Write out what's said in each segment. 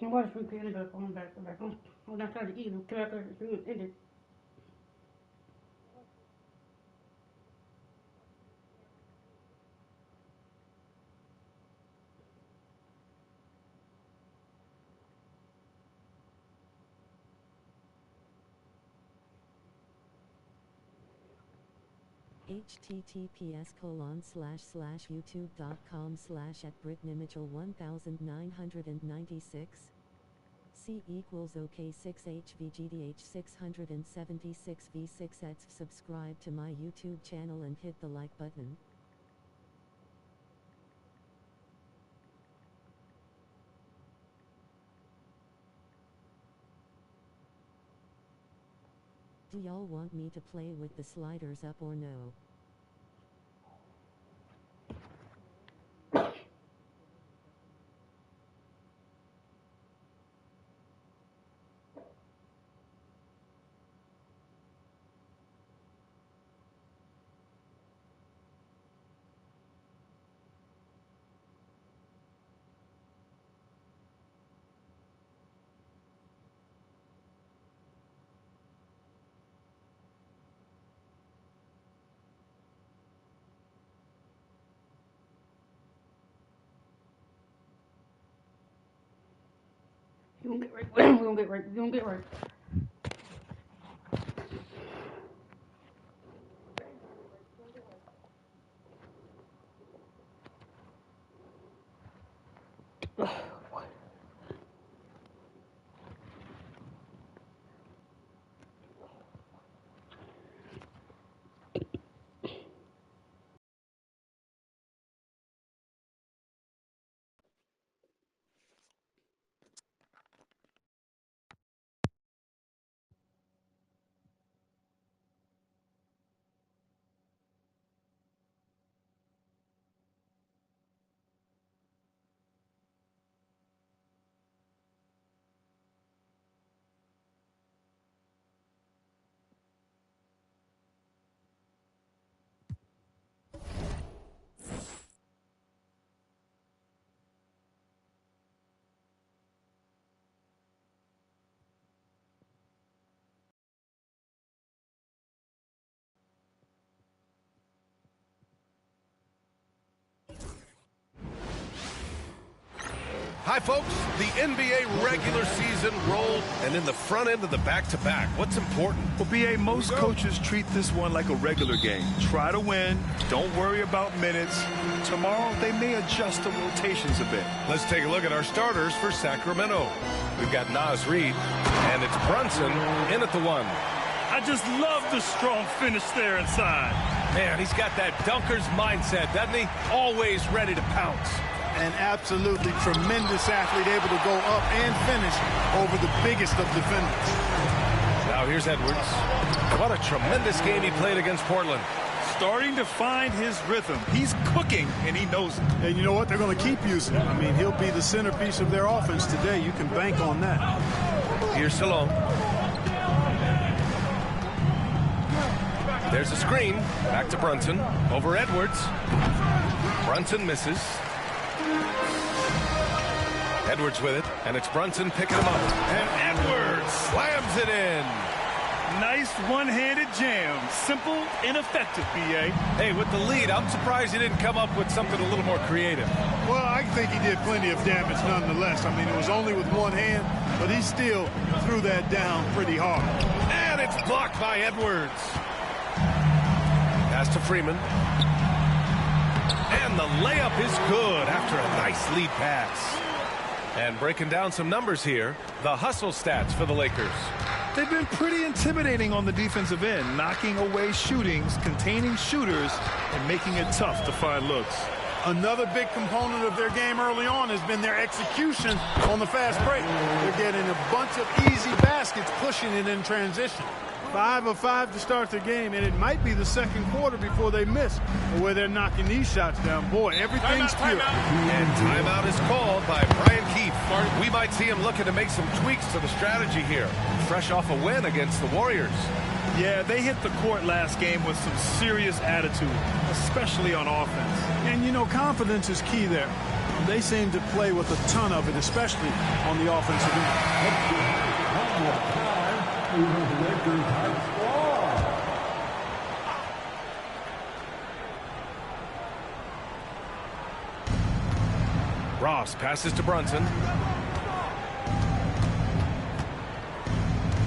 Watch me put it back on. When I try to eat them, come back and it. https://youtube.com/@britnimagel1996 C equals OK 6HVGDH 676 V6 Subscribe to my YouTube channel and hit the like button. Do y'all want me to play with the sliders up or no? We gonna get right. We gonna get right. We gonna get right. Hi, folks. The NBA regular season rolled, and in the front end of the back-to-back, what's important? Well, BA, most coaches treat this one like a regular game. Try to win. Don't worry about minutes. Tomorrow, they may adjust the rotations a bit. Let's take a look at our starters for Sacramento. We've got Naz Reid, and it's Brunson in at the one. I just love the strong finish there inside. Man, he's got that dunker's mindset, doesn't he? Always ready to pounce. An absolutely tremendous athlete, able to go up and finish over the biggest of defenders. Now here's Edwards. What a tremendous game he played against Portland. Starting to find his rhythm. He's cooking, and he knows it. And you know what? They're going to keep using him. I mean, he'll be the centerpiece of their offense today. You can bank on that. Here's Salone. There's a screen. Back to Brunson. Over Edwards. Brunson misses. Edwards with it, and it's Brunson picking him up. And Edwards slams it in. Nice one-handed jam. Simple and effective, B.A. Hey, with the lead, I'm surprised he didn't come up with something a little more creative. Well, I think he did plenty of damage nonetheless. I mean, it was only with one hand, but he still threw that down pretty hard. And it's blocked by Edwards. Pass to Freeman. And the layup is good after a nice lead pass. And breaking down some numbers here, the hustle stats for the Lakers. They've been pretty intimidating on the defensive end, knocking away shootings, containing shooters, and making it tough to find looks. Another big component of their game early on has been their execution on the fast break. They're getting a bunch of easy baskets, pushing it in transition. 5 of 5 to start the game, and it might be the second quarter before they miss, where they're knocking these shots down. Boy, everything's pure. And timeout is called by Brian Keefe. We might see him looking to make some tweaks to the strategy here, fresh off a win against the Warriors. Yeah, they hit the court last game with some serious attitude, especially on offense. And, you know, confidence is key there. They seem to play with a ton of it, especially on the offensive end. Ross passes to Brunson.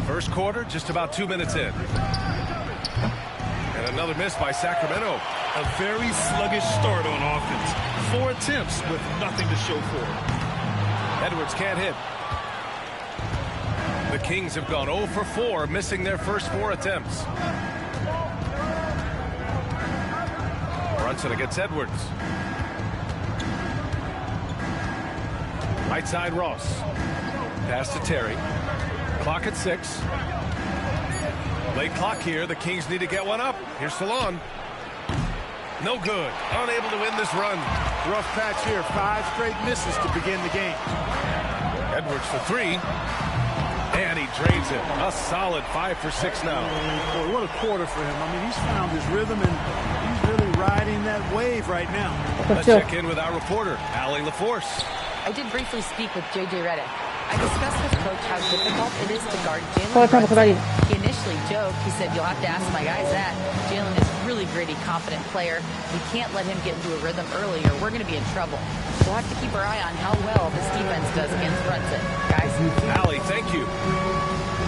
First quarter, just about 2 minutes in. And another miss by Sacramento. A very sluggish start on offense. 4 attempts with nothing to show for it. Edwards can't hit. The Kings have gone 0 for 4, missing their first 4 attempts. Brunson against Edwards. Right side Ross. Pass to Terry. Clock at 6. Late clock here. The Kings need to get one up. Here's Salon. No good. Unable to win this run. Rough patch here. 5 straight misses to begin the game. Edwards for 3. And he drains it. A solid 5 for 6 now. Boy, what a quarter for him. I mean, he's found his rhythm, and he's really riding that wave right now. Let's check in with our reporter, Allie LaForce. I did briefly speak with J.J. Redick. I discussed with Coach how difficult it is to guard Jalen Brunson. He initially joked. He said, "You'll have to ask my guys that. Jalen is a really gritty, confident player. We can't let him get into a rhythm early or we're going to be in trouble. We'll have to keep our eye on how well this defense does against Brunson." Guys. Allie, thank you.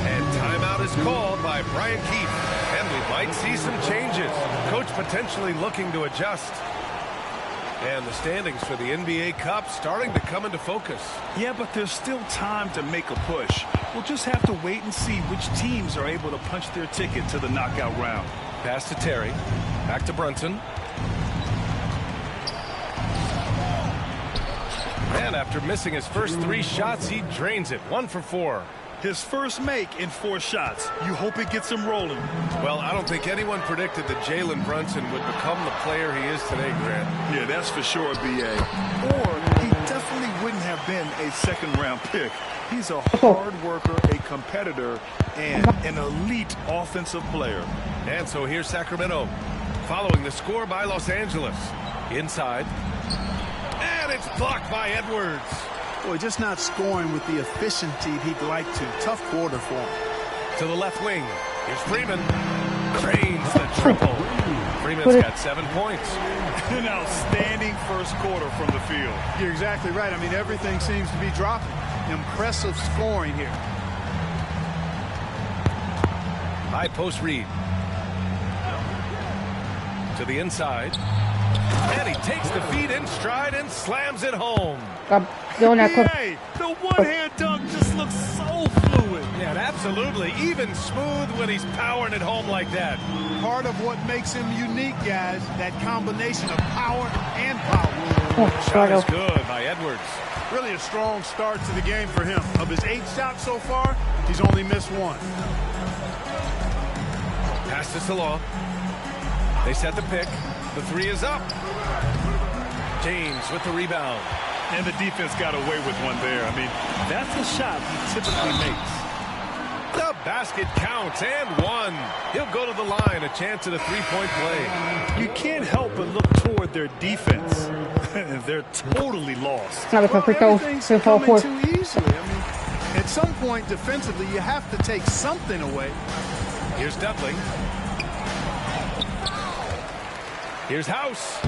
And timeout is called by Brian Keefe. And we might see some changes. Coach potentially looking to adjust. And the standings for the NBA Cup starting to come into focus. Yeah, but there's still time to make a push. We'll just have to wait and see which teams are able to punch their ticket to the knockout round. Pass to Terry. Back to Brunson. And after missing his first 3 shots, he drains it. 1 for 4. His first make in 4 shots. You hope it gets him rolling. Well, I don't think anyone predicted that Jalen Brunson would become the player he is today, Grant. Yeah, that's for sure, B.A. Or he definitely wouldn't have been a second-round pick. He's a hard worker, a competitor, and an elite offensive player. And so here's Sacramento, following the score by Los Angeles. Inside. And it's blocked by Edwards. Boy, just not scoring with the efficiency he'd like to. Tough quarter for him. To the left wing. Here's Freeman. Drains the triple. Freeman's got 7 points. An outstanding first quarter from the field. You're exactly right. I mean, everything seems to be dropping. Impressive scoring here. High post read. To the inside. And he takes the feet in stride and slams it home. Hey, the one-hand dunk just looks so fluid. Yeah, absolutely. Even smooth when he's powering it home like that. Part of what makes him unique, guys, that combination of power and power. Shot is good by Edwards. Really a strong start to the game for him. Of his 8 shots so far, he's only missed 1. Pass to Salah. They set the pick. The 3 is up. James with the rebound. And the defense got away with one there. I mean, that's a shot he typically makes. The basket counts and 1. He'll go to the line, a chance at a 3-point play. You can't help but look toward their defense. They're totally lost. Everything's coming too easily. I mean, at some point defensively, you have to take something away. Here's Dudley. Here's House.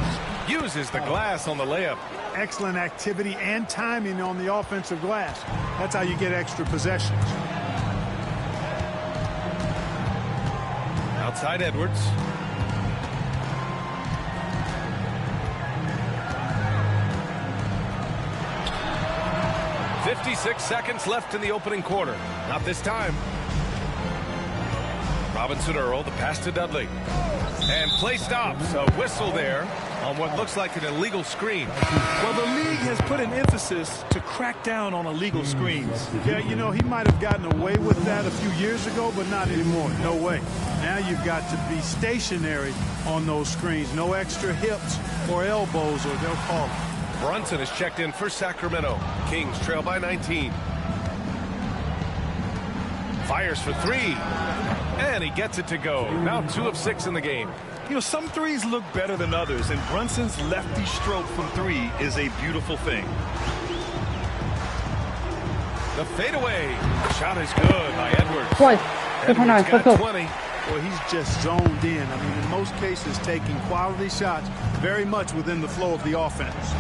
Uses the glass on the layup. Excellent activity and timing on the offensive glass. That's how you get extra possessions. Outside Edwards. "56 seconds left in the opening quarter. Not this time." Robinson Earl, the pass to Dudley. And play stops. A whistle there on what looks like an illegal screen. Well, the league has put an emphasis to crack down on illegal screens. Yeah, you know, he might have gotten away with that a few years ago, but not anymore. No way. Now you've got to be stationary on those screens. No extra hips or elbows, or they'll call it. Brunson is checked in for Sacramento. Kings trail by 19. Fires for 3. And he gets it to go. Now 2 of 6 in the game. You know, some threes look better than others, and Brunson's lefty stroke from three is a beautiful thing. The fadeaway shot is good by Edwards. Twice. Edwards got 20. Well, he's just zoned in. I mean, in most cases, taking quality shots very much within the flow of the offense.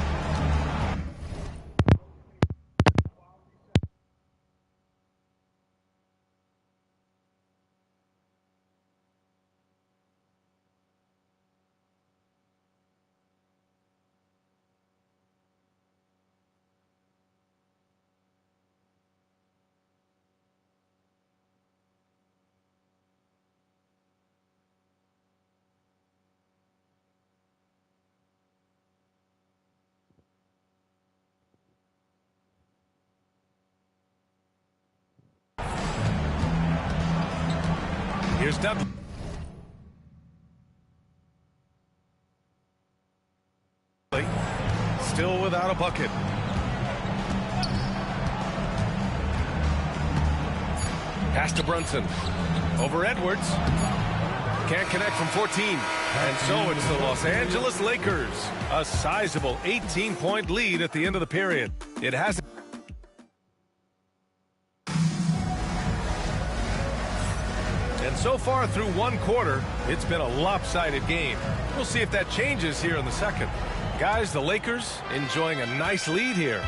Here's Dudley. Still without a bucket. Pass to Brunson. Over Edwards. Can't connect from 14. And so it's the Los Angeles Lakers. A sizable 18-point lead at the end of the period. It hasn't. And so far through one quarter, it's been a lopsided game. We'll see if that changes here in the second. Guys, the Lakers enjoying a nice lead here.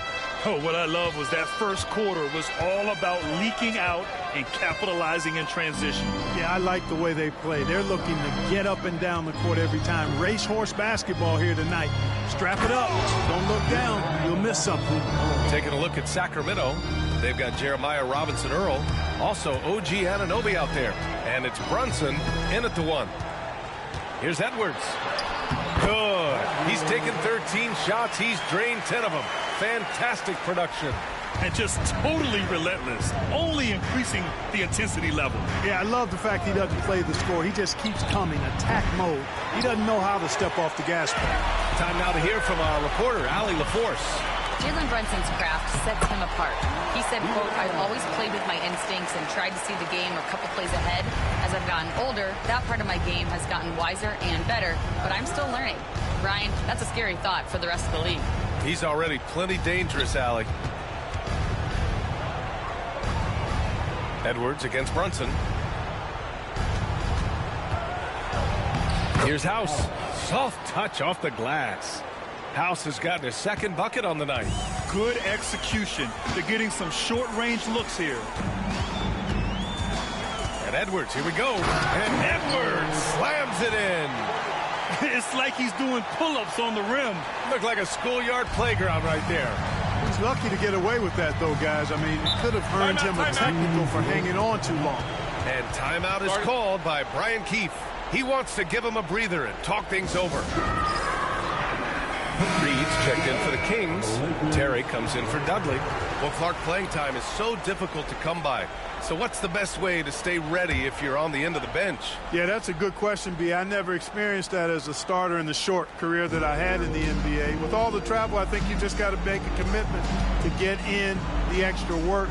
Oh, what I love was that first quarter was all about leaking out and capitalizing in transition. Yeah, I like the way they play. They're looking to get up and down the court every time. Racehorse basketball here tonight. Strap it up. Don't look down. You'll miss something. Taking a look at Sacramento, they've got Jeremiah Robinson-Earl, also OG Anunoby out there. And it's Brunson in at the one. Here's Edwards. Good. He's taken 13 shots. He's drained 10 of them. Fantastic production. And just totally relentless, only increasing the intensity level. Yeah, I love the fact he doesn't play the score. He just keeps coming, attack mode. He doesn't know how to step off the gas pedal. Time now to hear from our reporter, Allie LaForce. Jalen Brunson's craft sets him apart. He said, quote, "I've always played with my instincts and tried to see the game a couple plays ahead. As I've gotten older, that part of my game has gotten wiser and better, but I'm still learning." Brian, that's a scary thought for the rest of the league. He's already plenty dangerous, Allie. Edwards against Brunson. Here's House. Soft touch off the glass. House has gotten his second bucket on the night. Good execution. They're getting some short-range looks here. And Edwards, here we go. And Edwards slams it in. It's like he's doing pull-ups on the rim. Looked like a schoolyard playground right there. He's lucky to get away with that, though, guys. I mean, it could have earned him a technical for hanging on too long. And timeout is called by Brian Keefe. He wants to give him a breather and talk things over. Reed's checked in for the Kings. Terry comes in for Dudley. Well, Clark, playing time is so difficult to come by. So what's the best way to stay ready if you're on the end of the bench? Yeah, that's a good question, B. I never experienced that as a starter in the short career that I had in the NBA. With all the travel, I think you just got to make a commitment to get in the extra work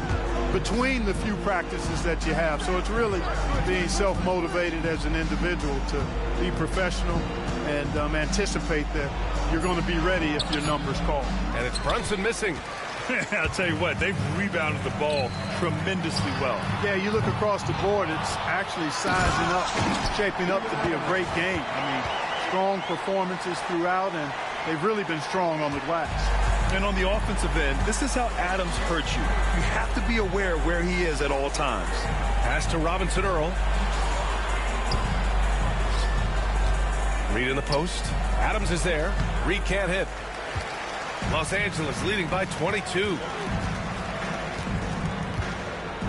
between the few practices that you have. So it's really being self-motivated as an individual to be professional and anticipate that you're going to be ready if your number's called. And it's Brunson missing. I'll tell you what, they've rebounded the ball tremendously well. Yeah, you look across the board, it's actually sizing up, shaping up to be a great game. I mean, strong performances throughout, and they've really been strong on the glass. And on the offensive end, this is how Adams hurts you. You have to be aware where he is at all times. Pass to Robinson-Earl. Reed in the post. Adams is there. Reed can't hit. Los Angeles leading by 22.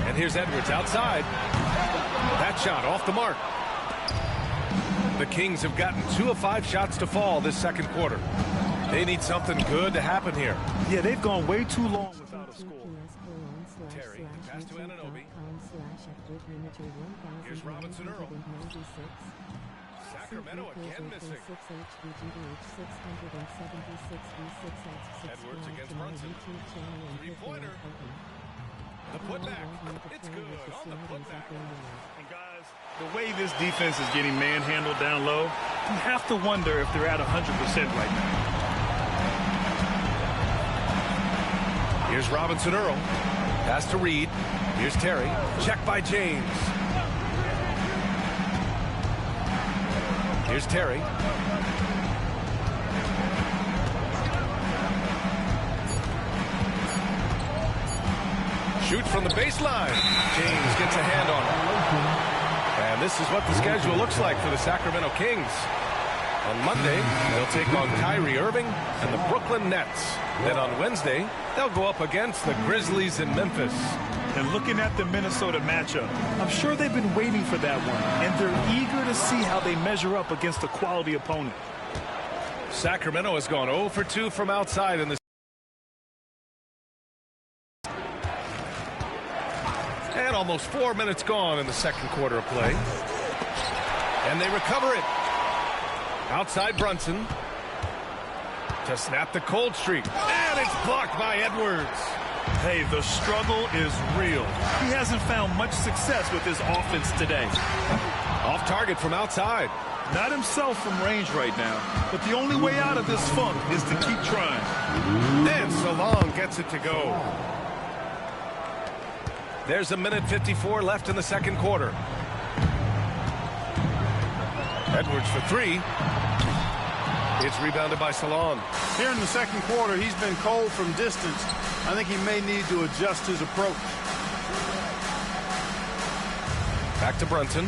And here's Edwards outside. That shot off the mark. The Kings have gotten 2 of 5 shots to fall this second quarter. They need something good to happen here. Yeah, they've gone way too long without a score. Terry, the pass to Anunoby. Here's Robinson-Earl. Sacramento again missing. Edwards against Brunson. Three-pointer. The putback. It's good on the putback. And guys, The way this defense is getting manhandled down low, you have to wonder if they're at 100% right now. Here's Robinson Earl. Pass to Reed. Here's Terry. Check by James. Here's Terry. Shoot from the baseline. James gets a hand on it. And this is what the schedule looks like for the Sacramento Kings. On Monday, they'll take on Kyrie Irving and the Brooklyn Nets. Then on Wednesday, they'll go up against the Grizzlies in Memphis. And looking at the Minnesota matchup, I'm sure they've been waiting for that one, and they're eager to see how they measure up against a quality opponent. Sacramento has gone 0 for 2 from outside in this. And almost 4 minutes gone in the second quarter of play. And they recover it. Outside Brunson. To snap the cold streak. And it's blocked by Edwards. Hey, the struggle is real. He hasn't found much success with his offense today. Off target from outside. Not himself from range right now, but the only way out of this funk is to keep trying. And Salon gets it to go. There's a minute 54 left in the second quarter. Edwards for three. It's rebounded by Salon. Here in the second quarter, he's been cold from distance. I think he may need to adjust his approach. Back to Brunson.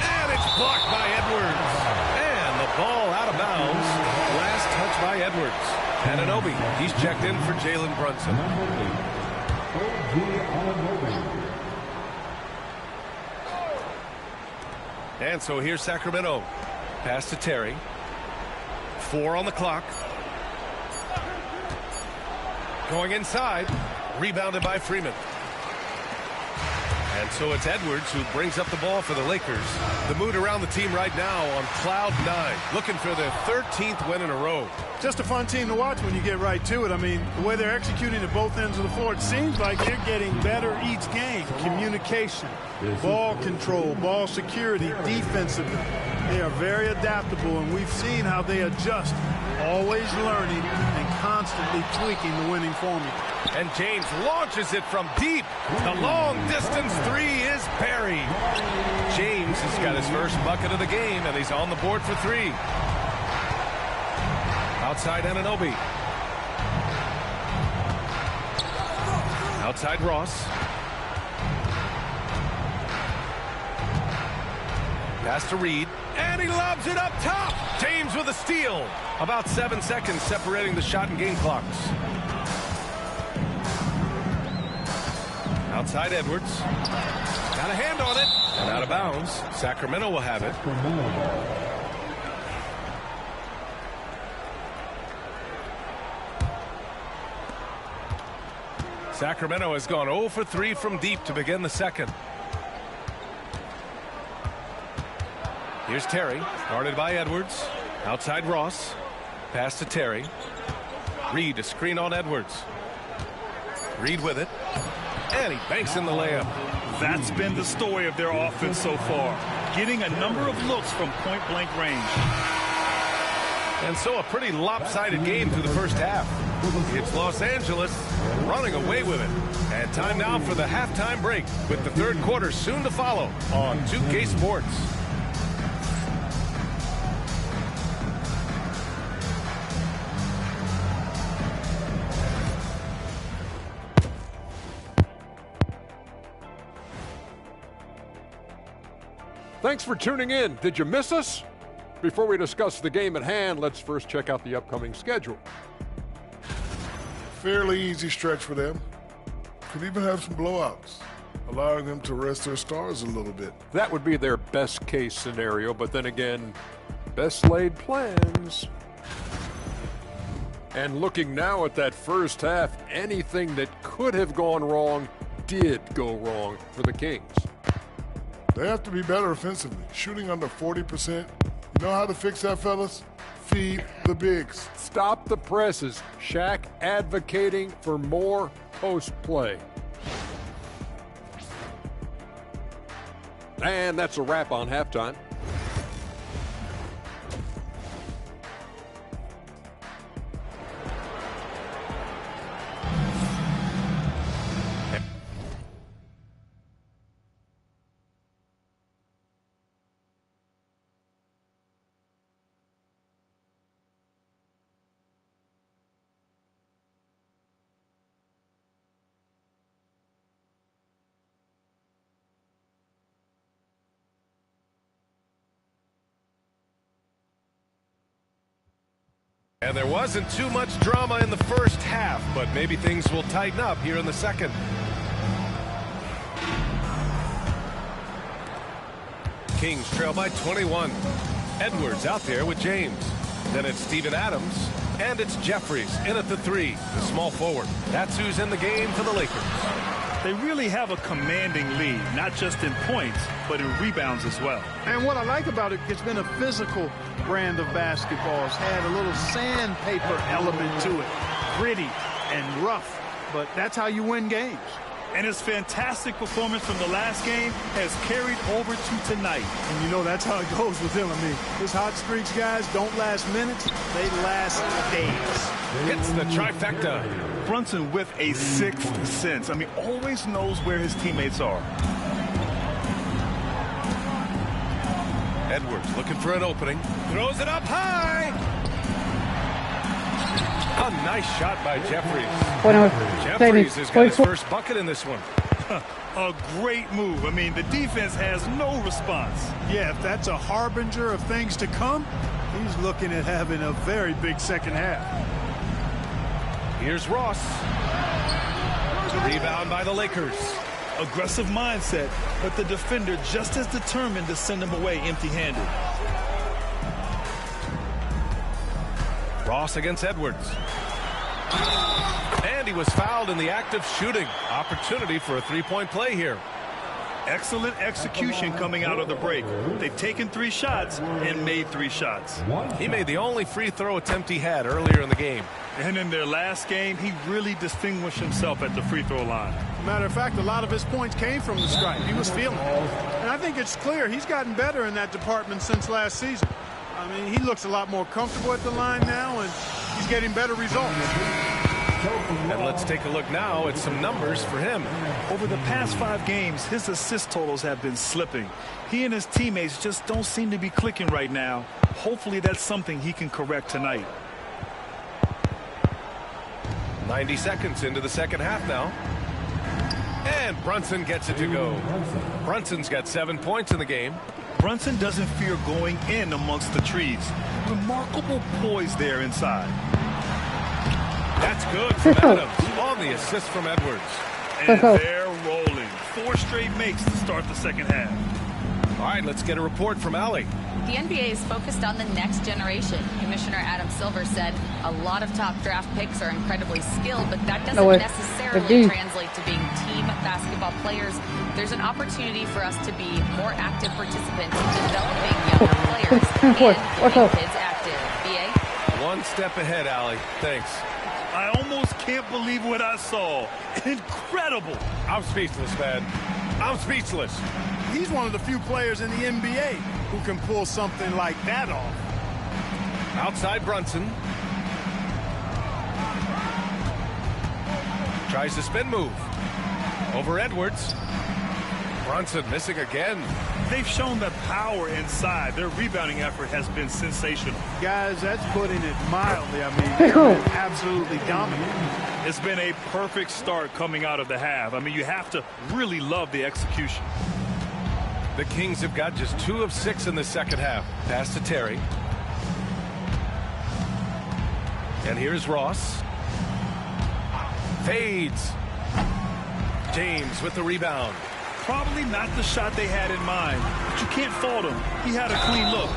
And it's blocked by Edwards. And the ball out of bounds. Last touch by Edwards. Anunoby, he's checked in for Jalen Brunson. And so here's Sacramento. Pass to Terry. 4 on the clock. Going inside. Rebounded by Freeman. And so it's Edwards who brings up the ball for the Lakers. The mood around the team right now on cloud 9, looking for their 13th win in a row. Just a fun team to watch when you get right to it. I mean, the way they're executing at both ends of the floor, it seems like they're getting better each game. Communication, ball control, ball security, defensively. They are very adaptable, and we've seen how they adjust, always learning and constantly tweaking the winning formula. And James launches it from deep. The long-distance three is buried. James has got his first bucket of the game, and he's on the board for three. Outside Anunoby. Outside Ross. Pass to Reed. And he lobs it up top. James with a steal. About 7 seconds separating the shot and game clocks. Outside Edwards. Got a hand on it. And out of bounds. Sacramento will have it. Sacramento has gone 0 for 3 from deep to begin the second. Here's Terry, guarded by Edwards. Outside Ross. Pass to Terry. Reed, a screen on Edwards. Reed with it. And he banks in the layup. That's been the story of their offense so far. Getting a number of looks from point-blank range. And so a pretty lopsided game through the first half. It's Los Angeles running away with it. And time now for the halftime break with the third quarter soon to follow on 2K Sports. Thanks for tuning in. Did you miss us? Before we discuss the game at hand, let's first check out the upcoming schedule. Fairly easy stretch for them. Could even have some blowouts, allowing them to rest their stars a little bit. That would be their best case scenario, but then again, best laid plans. And looking now at that first half, anything that could have gone wrong did go wrong for the Kings. They have to be better offensively, shooting under 40%. You know how to fix that, fellas? Feed the bigs. Stop the presses. Shaq advocating for more post play. And that's a wrap on halftime. And there wasn't too much drama in the first half, but maybe things will tighten up here in the second. Kings trail by 21. Edwards out there with James. Then it's Steven Adams, and it's Jeffries in at the 3, the small forward. That's who's in the game for the Lakers. They really have a commanding lead, not just in points, but in rebounds as well. And what I like about it, it's been a physical brand of basketball. It's had a little sandpaper element to it. Gritty and rough, but that's how you win games. And his fantastic performance from the last game has carried over to tonight. And you know that's how it goes with him. I mean, his hot streaks, guys, don't last minutes. They last days. Hits the trifecta. Brunson with a sixth sense. I mean, always knows where his teammates are. Edwards looking for an opening. Throws it up high. A nice shot by Jeffries. Jeffries has got his first bucket in this one. A great move. I mean, the defense has no response. Yeah, if that's a harbinger of things to come, he's looking at having a very big second half. Here's Ross. The rebound by the Lakers. Aggressive mindset, but the defender just as determined to send him away empty-handed. Ross against Edwards. And he was fouled in the act of shooting. Opportunity for a three-point play here. Excellent execution coming out of the break. They've taken 3 shots and made 3 shots. He made the only free throw attempt he had earlier in the game. And in their last game, he really distinguished himself at the free throw line. Matter of fact, a lot of his points came from the stripe. He was feeling it. And I think it's clear he's gotten better in that department since last season. I mean, he looks a lot more comfortable at the line now, and he's getting better results. And let's take a look now at some numbers for him. Over the past 5 games, his assist totals have been slipping. He and his teammates just don't seem to be clicking right now. Hopefully that's something he can correct tonight. 90 seconds into the second half now. And Brunson gets it to go. Brunson's got 7 points in the game. Brunson doesn't fear going in amongst the trees. Remarkable poise there inside. That's good from Adams on the assist from Edwards. And they're rolling. 4 straight makes to start the second half. All right, let's get a report from Allie. The NBA is focused on the next generation. Commissioner Adam Silver said a lot of top draft picks are incredibly skilled, but that doesn't necessarily translate to being team basketball players. There's an opportunity for us to be more active participants in developing younger players and keeping kids active. BA? One step ahead, Allie. Thanks. I almost can't believe what I saw. Incredible. I'm speechless, man. I'm speechless. He's one of the few players in the NBA who can pull something like that off. Outside Brunson. Tries the spin move. Over Edwards. Brunson missing again. They've shown the power inside. Their rebounding effort has been sensational. Guys, that's putting it mildly. I mean, they've been absolutely dominant. It's been a perfect start coming out of the half. I mean, you have to really love the execution. The Kings have got just 2 of 6 in the second half. Pass to Terry. And here's Ross. Fades. James with the rebound. Probably not the shot they had in mind, but you can't fault him. He had a clean look.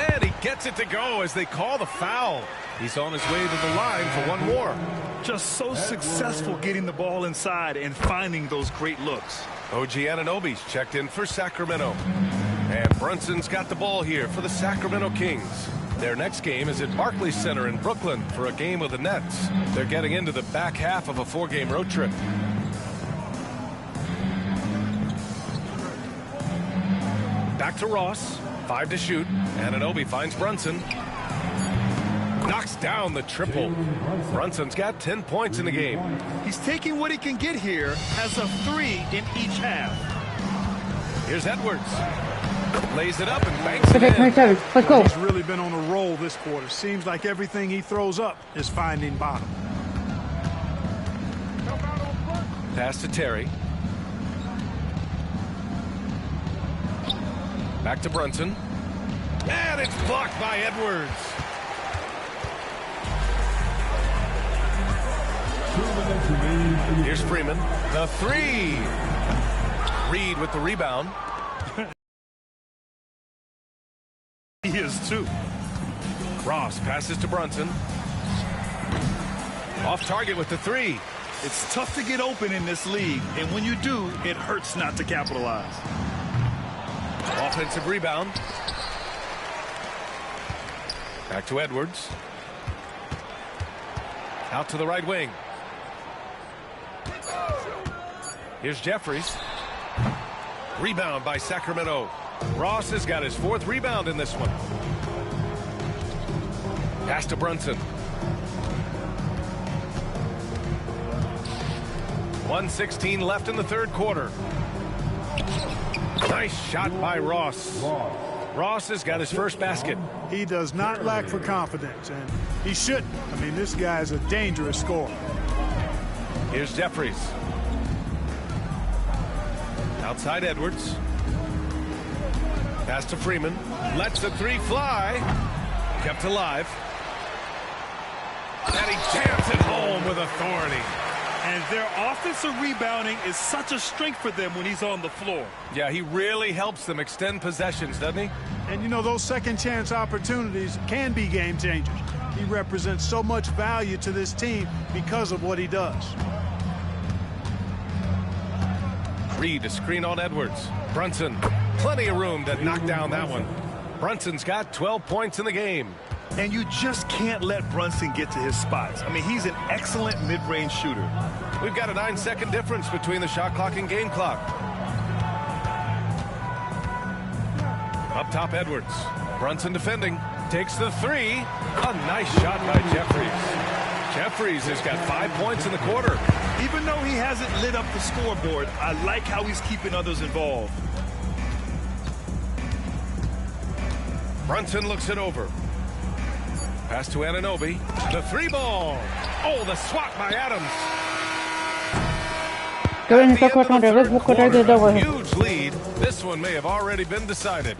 And he gets it to go as they call the foul. He's on his way to the line for one more. Just so successful getting the ball inside and finding those great looks. OG Anunoby's checked in for Sacramento. And Brunson's got the ball here for the Sacramento Kings. Their next game is at Barclays Center in Brooklyn for a game with the Nets. They're getting into the back half of a 4-game road trip. Back to Ross. 5 to shoot. Anunoby finds Brunson. Knocks down the triple. Brunson's got 10 points in the game. He's taking what he can get here as a 3 in each half. Here's Edwards. Lays it up and banks it in. 27. Let's go. He's really been on a roll this quarter. Seems like everything he throws up is finding bottom. Pass to Terry. Back to Brunson. And it's blocked by Edwards. Here's Freeman. The 3. Reed with the rebound. He is too. Ross passes to Brunson. Off target with the 3. It's tough to get open in this league, and when you do, it hurts not to capitalize. Offensive rebound. Back to Edwards. Out to the right wing. Here's Jeffries. Rebound by Sacramento. Ross has got his 4th rebound in this one. Pass to Brunson. 1:16 left in the 3rd quarter. Nice shot by Ross. Ross has got his 1st basket. He does not lack for confidence, and he shouldn't. I mean, this guy is a dangerous scorer. Here's Jeffries. Outside Edwards. Pass to Freeman. Lets the 3 fly. Kept alive. And he jams it home with authority. And their offensive rebounding is such a strength for them when he's on the floor. Yeah, he really helps them extend possessions, doesn't he? And, you know, those second chance opportunities can be game changers. He represents so much value to this team because of what he does. Reed to screen on Edwards. Brunson, plenty of room to knock down that one. Brunson's got 12 points in the game. And you just can't let Brunson get to his spots. I mean, he's an excellent mid-range shooter. We've got a 9-second difference between the shot clock and game clock. Up top, Edwards. Brunson defending. Takes the 3. A nice shot by Jeffries. Jeffries has got 5 points in the quarter. Even though he hasn't lit up the scoreboard, I like how he's keeping others involved. Brunson looks it over. Pass to Anunoby. The 3 ball. Oh, the swat by Adams. Huge lead. This one may have already been decided.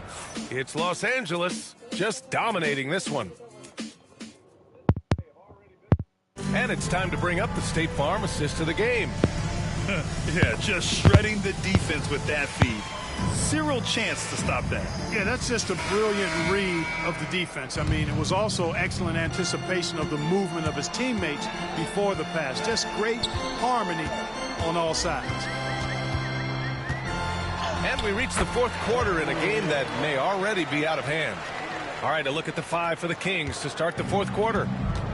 It's Los Angeles just dominating this one. And it's time to bring up the State Farm assist of the game. Yeah, just shredding the defense with that feed. Zero chance to stop that. Yeah, that's just a brilliant read of the defense. I mean, it was also excellent anticipation of the movement of his teammates before the pass. Just great harmony on all sides. And we reach the 4th quarter in a game that may already be out of hand. All right, a look at the 5 for the Kings to start the 4th quarter.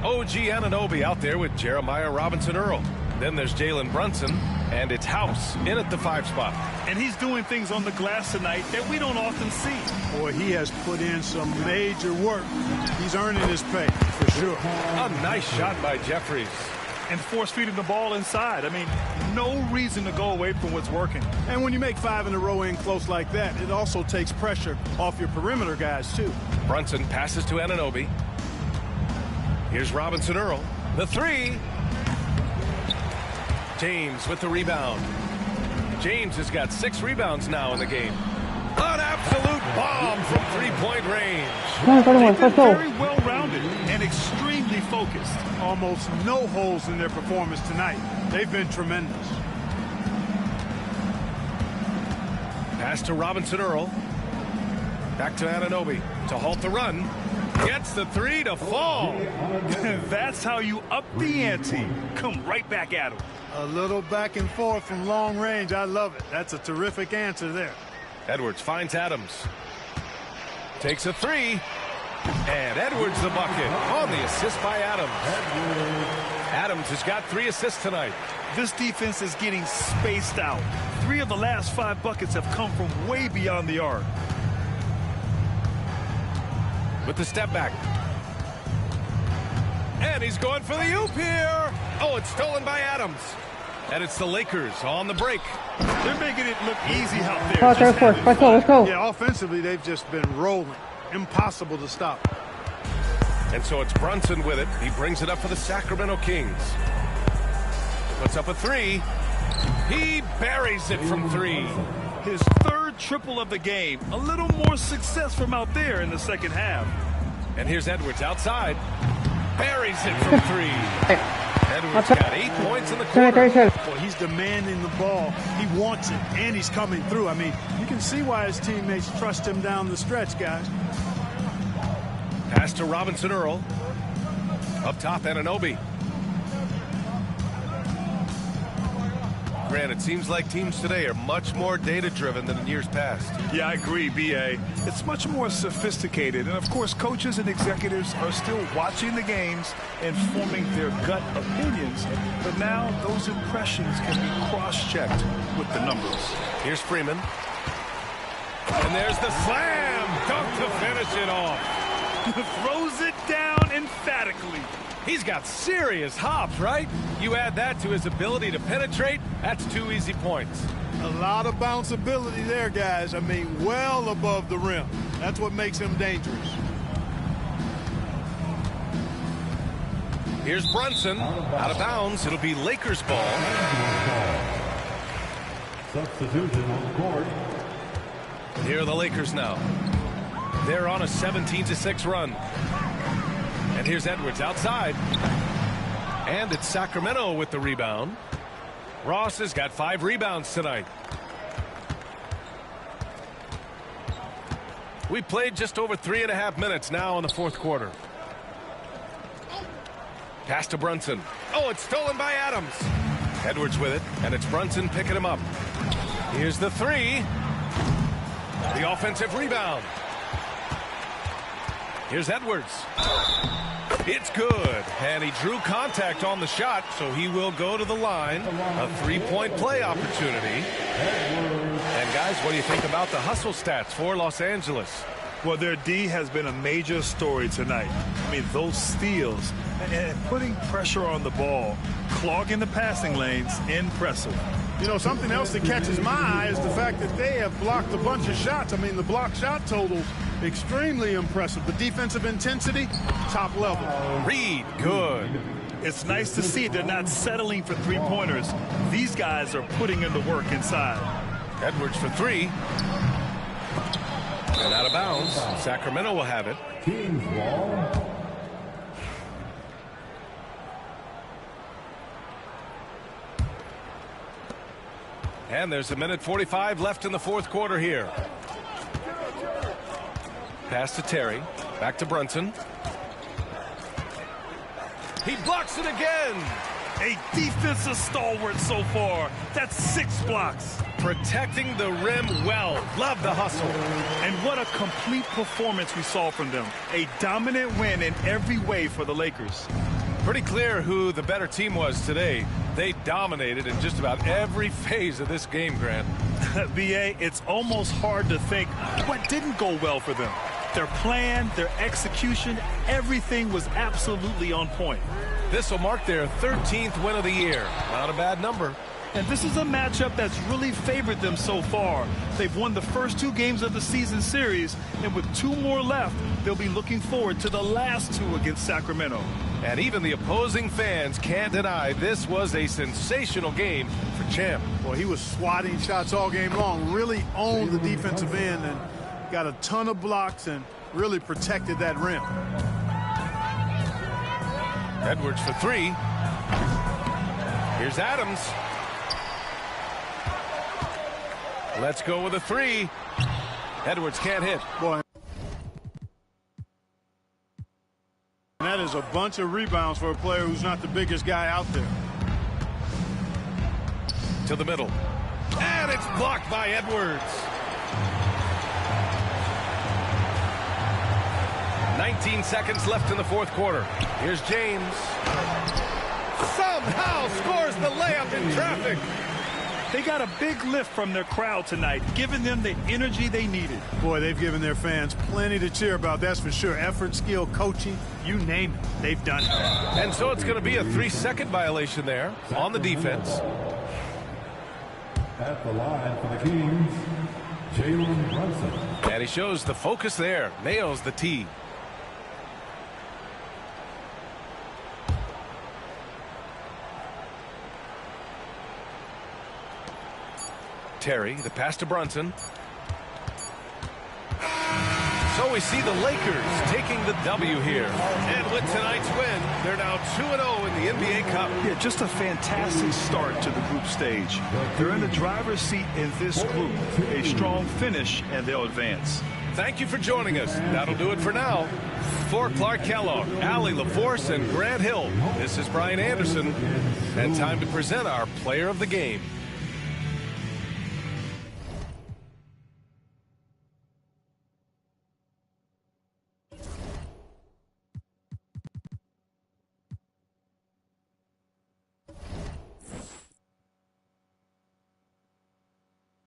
OG Anunoby out there with Jeremiah Robinson-Earl. Then there's Jalen Brunson, and it's House in at the 5 spot. And he's doing things on the glass tonight that we don't often see. Boy, he has put in some major work. He's earning his pay, for sure. A nice shot by Jeffries. And force feeding the ball inside. I mean, no reason to go away from what's working. And when you make 5 in a row in close like that, it also takes pressure off your perimeter guys, too. Brunson passes to Anunoby. Here's Robinson-Earl. The 3. James with the rebound. James has got 6 rebounds now in the game. An absolute bomb from 3-point range. They've been very well-rounded and extremely focused. Almost no holes in their performance tonight. They've been tremendous. Pass to Robinson-Earl. Back to Anunoby to halt the run. Gets the 3 to fall. That's how you up the ante. Come right back at him. A little back and forth from long range. I love it. That's a terrific answer there. Edwards finds Adams. Takes a 3. And Edwards the bucket on the assist by Adams. Adams has got 3 assists tonight. This defense is getting spaced out. 3 of the last 5 buckets have come from way beyond the arc. with the step back. And he's going for the oop here. Oh, it's stolen by Adams. And it's the Lakers on the break. They're making it look easy out there. Let's go. Yeah, offensively, they've just been rolling. Impossible to stop. And so it's Brunson with it. He brings it up for the Sacramento Kings. Puts up a three. He buries it from three. His third triple of the game. A little more success from out there in the second half. And here's Edwards outside. Buries it from three. Edwards got 8 points in the quarter. Well, he's demanding the ball. He wants it, and he's coming through. I mean, you can see why his teammates trust him down the stretch, guys. Pass to Robinson Earl. Up top, Anunoby. Grant, it seems like teams today are much more data-driven than in years past. Yeah, I agree, B.A. It's much more sophisticated. And, of course, coaches and executives are still watching the games and forming their gut opinions. But now those impressions can be cross-checked with the numbers. Here's Freeman. And there's the slam dunk to finish it off. Throws it down emphatically. He's got serious hops, right? You add that to his ability to penetrate, that's 2 easy points. A lot of bounceability there, guys. I mean, well above the rim. That's what makes him dangerous. Here's Brunson. Out of bounds. It'll be Lakers ball. Substitution on the court. Here are the Lakers now. They're on a 17-6 run. And here's Edwards outside. And it's Sacramento with the rebound. Ross has got 5 rebounds tonight. We played just over 3.5 minutes now in the fourth quarter. Pass to Brunson. Oh, it's stolen by Adams. Edwards with it, and it's Brunson picking him up. Here's the three. The offensive rebound. Here's Edwards. It's good. And he drew contact on the shot, so he will go to the line. A 3-point play opportunity. And guys, what do you think about the hustle stats for Los Angeles? Well, their D has been a major story tonight. I mean, those steals and putting pressure on the ball, clogging the passing lanes, impressive. You know, something else that catches my eye is the fact that they have blocked a bunch of shots. I mean, the block shot total, extremely impressive. The defensive intensity, top level. Reed, good. It's nice to see they're not settling for three-pointers. These guys are putting in the work inside. Edwards for three. And out of bounds. Sacramento will have it. Kings ball. And there's 1:45 left in the fourth quarter here. Pass to Terry. Back to Brunson. He blocks it again. A defensive stalwart so far. That's 6 blocks. Protecting the rim well. Love the hustle. And what a complete performance we saw from them. A dominant win in every way for the Lakers. Pretty clear who the better team was today. They dominated in just about every phase of this game, Grant. B.A., it's almost hard to think what didn't go well for them. Their plan, their execution, everything was absolutely on point. This will mark their 13th win of the year. Not a bad number. And this is a matchup that's really favored them so far. They've won the first 2 games of the season series, and with 2 more left, they'll be looking forward to the last 2 against Sacramento. And even the opposing fans can't deny this was a sensational game for Champ. Well, he was swatting shots all game long, really owned the defensive end and got a ton of blocks and really protected that rim. Edwards for three. Here's Adams. Let's go with a three. Edwards can't hit. Boy. And that is a bunch of rebounds for a player who's not the biggest guy out there. To the middle. And it's blocked by Edwards. 19 seconds left in the fourth quarter. Here's James. Somehow scores the layup in traffic. They got a big lift from their crowd tonight, giving them the energy they needed. Boy, they've given their fans plenty to cheer about, that's for sure. Effort, skill, coaching, you name it, they've done it. And so it's going to be a 3-second violation there on the defense. At the line for the Kings, Jalen Brunson. And he shows the focus there, nails the tee. Terry, the pass to Brunson. So we see the Lakers taking the W here. And with tonight's win, they're now 2-0 in the NBA Cup. Yeah, just a fantastic start to the group stage. They're in the driver's seat in this group. A strong finish, and they'll advance. Thank you for joining us. That'll do it for now. For Clark Kellogg, Allie LaForce, and Grant Hill, this is Brian Anderson. And time to present our player of the game.